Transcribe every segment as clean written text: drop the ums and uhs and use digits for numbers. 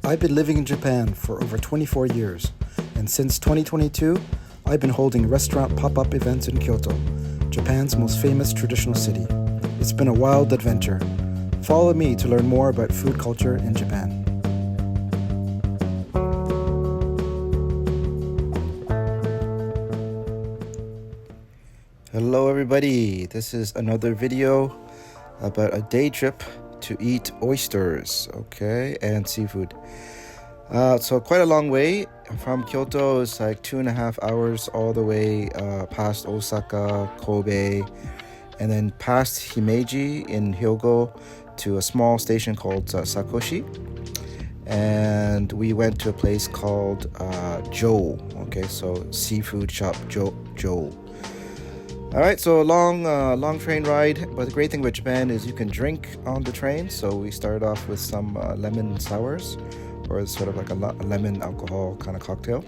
I've been living in Japan for over 24 years, and since 2022, I've been holding restaurant pop-up events in Kyoto, Japan's most famous traditional city. It's been a wild adventure. Follow me to learn more about food culture in Japan. Hello everybody, this is another video about a day trip to eat oysters, okay, and seafood. So quite a long way from Kyoto. It's like 2.5 hours all the way past Osaka, Kobe, and then past Himeji in Hyogo to a small station called Sakoshi. And we went to a place called Jo, okay, so seafood shop Jo. All right, so a long train ride, but the great thing about Japan is you can drink on the train. So we started off with some lemon sours, or sort of like a lemon alcohol kind of cocktail.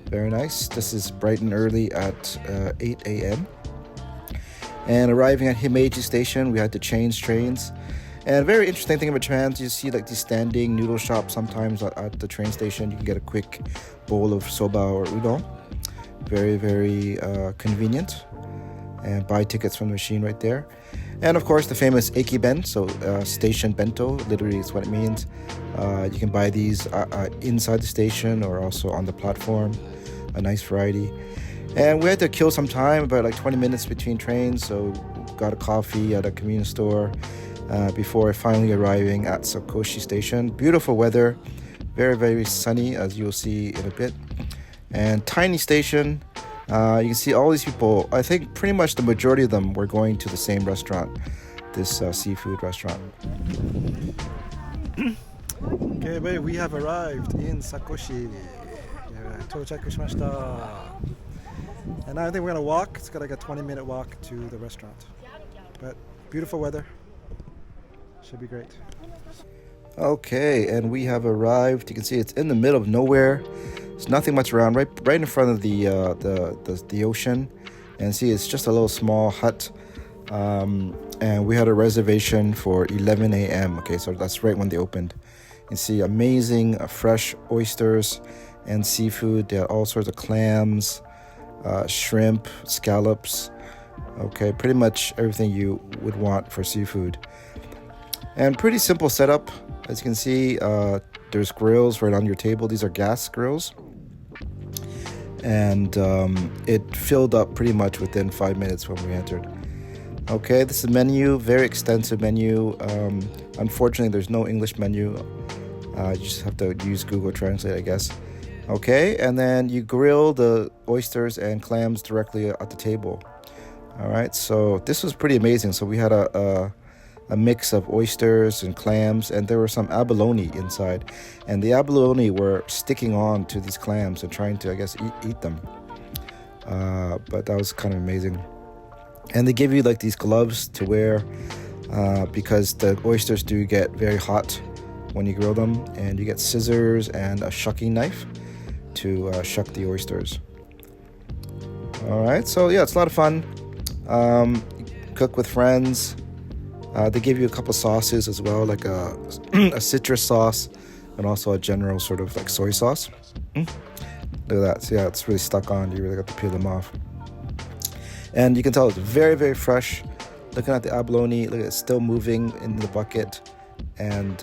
Very nice. This is bright and early at 8 a.m. And arriving at Himeji Station, we had to change trains. And a very interesting thing about Japan is you see like these standing noodle shops sometimes at the train station. You can get a quick bowl of soba or udon. Very, very convenient. And buy tickets from the machine right there. And of course the famous Ekiben, so station bento, literally is what it means. You can buy these inside the station or also on the platform, a nice variety. And we had to kill some time, about like 20 minutes between trains, so got a coffee at a convenience store before finally arriving at Sakoshi Station. Beautiful weather, very, very sunny, as you'll see in a bit. And tiny station. You can see all these people. I think pretty much the majority of them were going to the same restaurant, this seafood restaurant. Okay, but we have arrived in Sakoshi. 到着しました. And I think we're gonna walk. It's got like a 20-minute walk to the restaurant. But beautiful weather. Should be great. Okay, and we have arrived. You can see it's in the middle of nowhere. There's nothing much around, right in front of the ocean. And see, it's just a little small hut. And we had a reservation for 11 a.m. Okay, so that's right when they opened. You see amazing fresh oysters and seafood. They had all sorts of clams, shrimp, scallops. Okay, pretty much everything you would want for seafood. And pretty simple setup. As you can see, there's grills right on your table. These are gas grills. And it filled up pretty much within 5 minutes when we entered. Okay, this is the menu, very extensive menu. Unfortunately, there's no English menu. You just have to use Google Translate, I guess. Okay, and then you grill the oysters and clams directly at the table. All right, so this was pretty amazing. So we had a mix of oysters and clams, and there were some abalone inside, and the abalone were sticking on to these clams and trying to, I guess, eat them. But that was kind of amazing. And they give you like these gloves to wear because the oysters do get very hot when you grill them, and you get scissors and a shucking knife to shuck the oysters. All right, so yeah, it's a lot of fun. Cook with friends. They give you a couple sauces as well, like a citrus sauce and also a general sort of like soy sauce. Look at that. So yeah, it's really stuck on. You really got to peel them off. And you can tell it's very, very fresh. Looking at the abalone, look, it's still moving in the bucket. And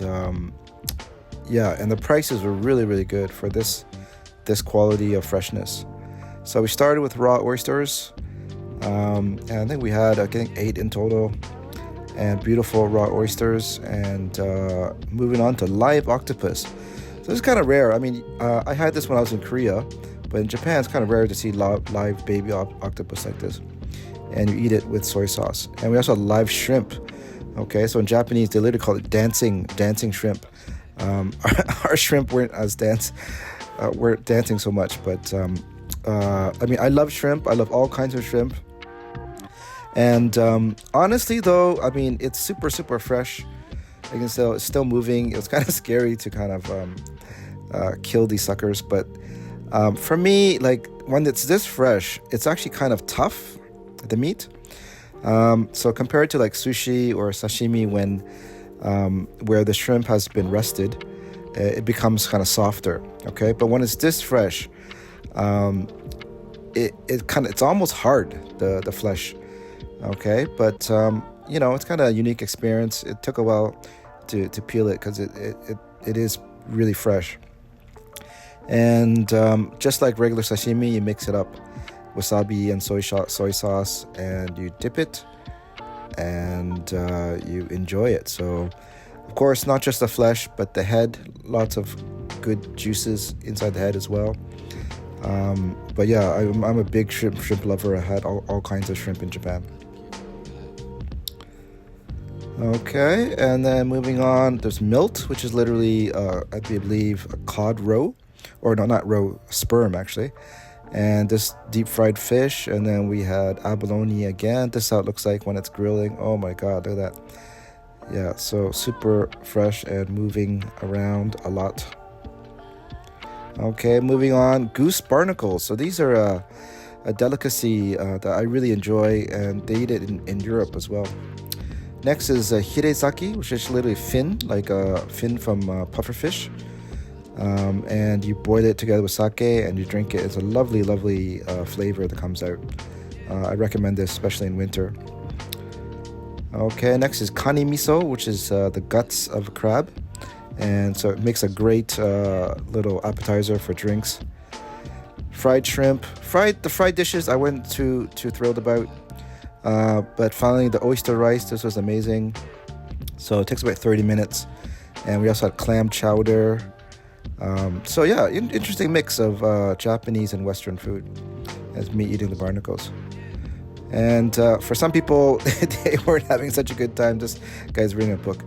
yeah, and the prices were really, really good for this quality of freshness. So we started with raw oysters. And I think we had, I think, 8 in total. And beautiful raw oysters, and moving on to live octopus. So this is kind of rare. I mean, I had this when I was in Korea, but in Japan it's kind of rare to see live baby octopus like this. And you eat it with soy sauce. And we also have live shrimp. Okay, so in Japanese they literally call it dancing shrimp. Our shrimp weren't dancing so much, but I mean, I love shrimp. I love all kinds of shrimp. And honestly, though, I mean, it's super, super fresh. You can tell it's still moving. It was kind of scary to kind of kill these suckers. But for me, like, when it's this fresh, it's actually kind of tough, the meat. So compared to like sushi or sashimi, when where the shrimp has been rested it becomes kind of softer. Okay, but when it's this fresh, it's almost hard, the flesh. Okay, but it's kind of a unique experience. It took a while to peel it because it is really fresh. And just like regular sashimi, you mix it up, wasabi and soy sauce, and you dip it, and you enjoy it. So, of course, not just the flesh, but the head. Lots of good juices inside the head as well. But yeah, I'm a big shrimp lover. I had all kinds of shrimp in Japan. Okay, and then moving on, there's milt, which is literally, I believe, a cod roe. Or no, not roe, sperm actually. And this deep fried fish. And then we had abalone again. This is how it looks like when it's grilling. Oh my god, look at that. Yeah, so super fresh and moving around a lot. Okay, moving on, goose barnacles. So these are a delicacy that I really enjoy, and they eat it in Europe as well. Next is hirezaki, which is literally fin, like a fin from pufferfish. And you boil it together with sake and you drink it. It's a lovely, lovely flavor that comes out. I recommend this, especially in winter. Okay, next is kani miso, which is the guts of a crab. And so it makes a great little appetizer for drinks. Fried shrimp. The fried dishes I wasn't too thrilled about. But finally, the oyster rice, this was amazing. So it takes about 30 minutes. And we also had clam chowder. So yeah, interesting mix of Japanese and Western food as me eating the barnacles. And for some people, they weren't having such a good time. This guy's reading a book.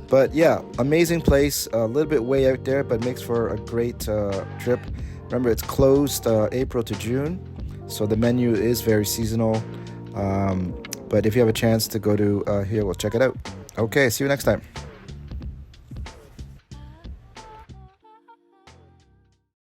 But yeah, amazing place. A little bit way out there, but makes for a great trip. Remember, it's closed April to June. So the menu is very seasonal. But if you have a chance to go to Hyogo, check it out. Okay, see you next time.